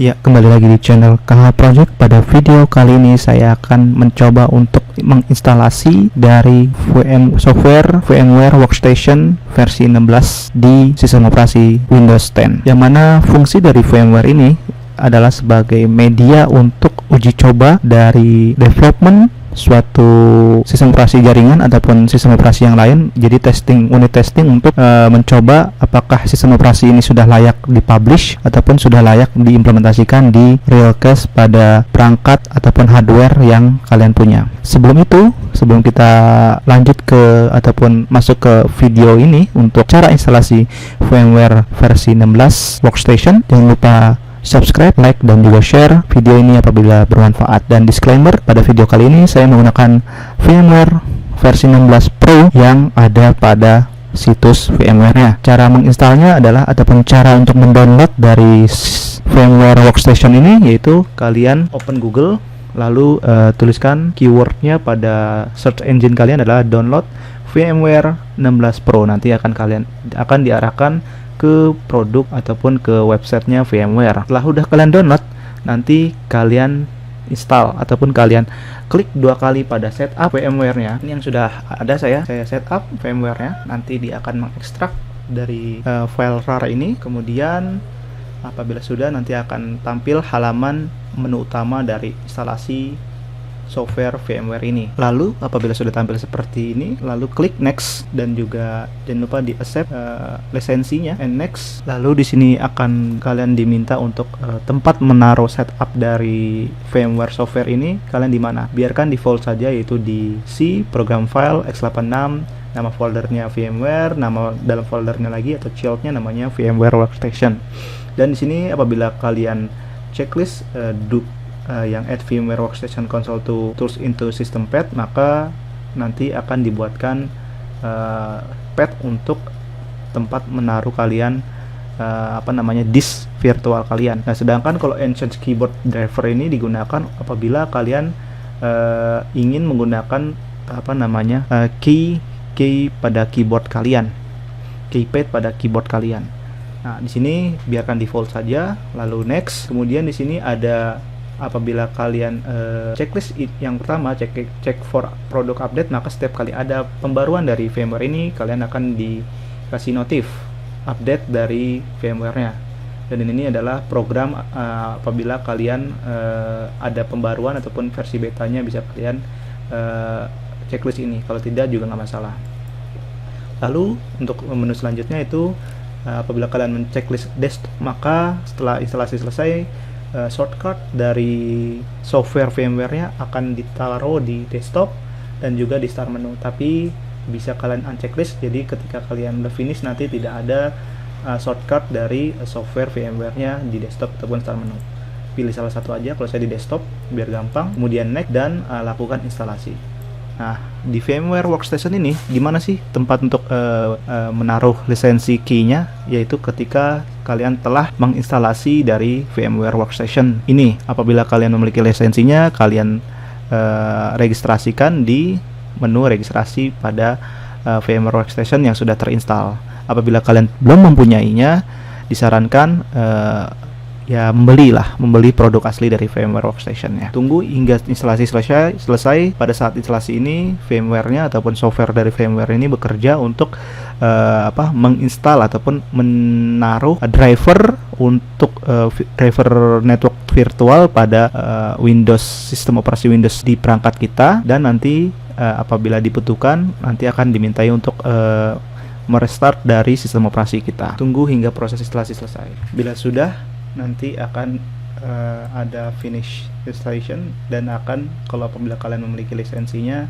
Ya, kembali lagi di channel KH Project. Pada video kali ini saya akan mencoba untuk menginstalasi dari VMware Workstation versi 16 di sistem operasi Windows 10. Yang mana fungsi dari VMware ini adalah sebagai media untuk uji coba dari development suatu sistem operasi jaringan ataupun sistem operasi yang lain. Jadi unit testing untuk mencoba apakah sistem operasi ini sudah layak dipublish ataupun sudah layak diimplementasikan di real case pada perangkat ataupun hardware yang kalian punya. Sebelum kita lanjut ke ataupun masuk ke video ini untuk cara instalasi VMware versi 16 Workstation, jangan lupa subscribe, like, dan juga share video ini apabila bermanfaat. Dan disclaimer, pada video kali ini saya menggunakan VMware versi 16 Pro yang ada pada situs VMware-nya. Cara menginstalnya adalah ataupun cara untuk mendownload dari VMware Workstation ini yaitu kalian open Google, lalu tuliskan keywordnya pada search engine kalian adalah download VMware 16 Pro. Nanti akan diarahkan ke produk ataupun ke websitenya VMware. Setelah udah kalian download, nanti kalian install ataupun kalian klik 2 kali pada setup VMware-nya. Ini yang sudah ada saya setup VMware-nya. Nanti dia akan mengekstrak dari file RAR ini. Kemudian apabila sudah, nanti akan tampil halaman menu utama dari instalasi software VMware ini. Lalu apabila sudah tampil seperti ini, lalu klik next dan juga jangan lupa di accept lisensinya and next. Lalu di sini akan kalian diminta untuk tempat menaruh setup dari VMware software ini kalian di mana. Biarkan default saja, yaitu di C program file x86, nama foldernya VMware, nama dalam foldernya lagi atau childnya namanya VMware Workstation. Dan di sini apabila kalian checklist yang add VMware Workstation console to tools into system path, maka nanti akan dibuatkan path untuk tempat menaruh kalian disk virtual kalian. Nah, sedangkan kalau Ancient Keyboard Driver ini digunakan apabila kalian ingin menggunakan key pada keyboard kalian, keypad pada keyboard kalian. Nah, di sini biarkan default saja, lalu next. Kemudian di sini ada apabila kalian checklist yang pertama check for product update, maka setiap kali ada pembaruan dari VMware ini kalian akan dikasih notif update dari VMware-nya. Dan ini adalah program apabila kalian ada pembaruan ataupun versi betanya bisa kalian checklist ini. Kalau tidak juga nggak masalah. Lalu untuk menu selanjutnya itu apabila kalian menceklis desktop, maka setelah instalasi selesai, shortcut dari software VMware-nya akan ditaruh di desktop dan juga di start menu, tapi bisa kalian unchecklist. Jadi ketika kalian udah finish, nanti tidak ada shortcut dari software VMware-nya di desktop ataupun start menu. Pilih salah satu aja, kalau saya di desktop biar gampang. Kemudian next dan lakukan instalasi. Nah, di VMware Workstation ini gimana sih tempat untuk menaruh lisensi key-nya, yaitu ketika kalian telah menginstalasi dari VMware Workstation ini. Apabila kalian memiliki lisensinya, kalian registrasikan di menu registrasi pada VMware Workstation yang sudah terinstall. Apabila kalian belum mempunyainya, disarankan membeli produk asli dari VMware Workstation-nya. Tunggu hingga instalasi selesai. Pada saat instalasi ini, VMware-nya ataupun software dari VMware ini bekerja untuk menginstal ataupun menaruh driver untuk driver network virtual pada sistem operasi Windows di perangkat kita. Dan nanti apabila dibutuhkan, nanti akan dimintai untuk merestart dari sistem operasi kita. Tunggu hingga proses instalasi selesai. Bila sudah, nanti akan ada finish installation dan kalau apabila kalian memiliki lisensinya,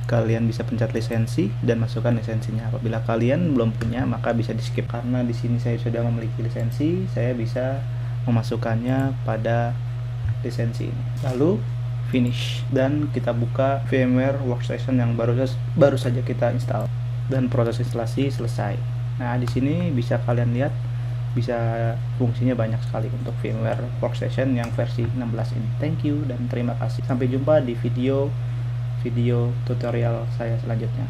kalian bisa pencet lisensi dan masukkan lisensinya. Apabila kalian belum punya, maka bisa di skip. Karena di sini saya sudah memiliki lisensi, saya bisa memasukkannya pada lisensi ini. Lalu finish dan kita buka VMware Workstation yang baru saja kita install dan proses instalasi selesai. Nah, di sini bisa kalian lihat, bisa fungsinya banyak sekali untuk VMware Workstation yang versi 16 ini. Thank you dan terima kasih. Sampai jumpa di video tutorial saya selanjutnya.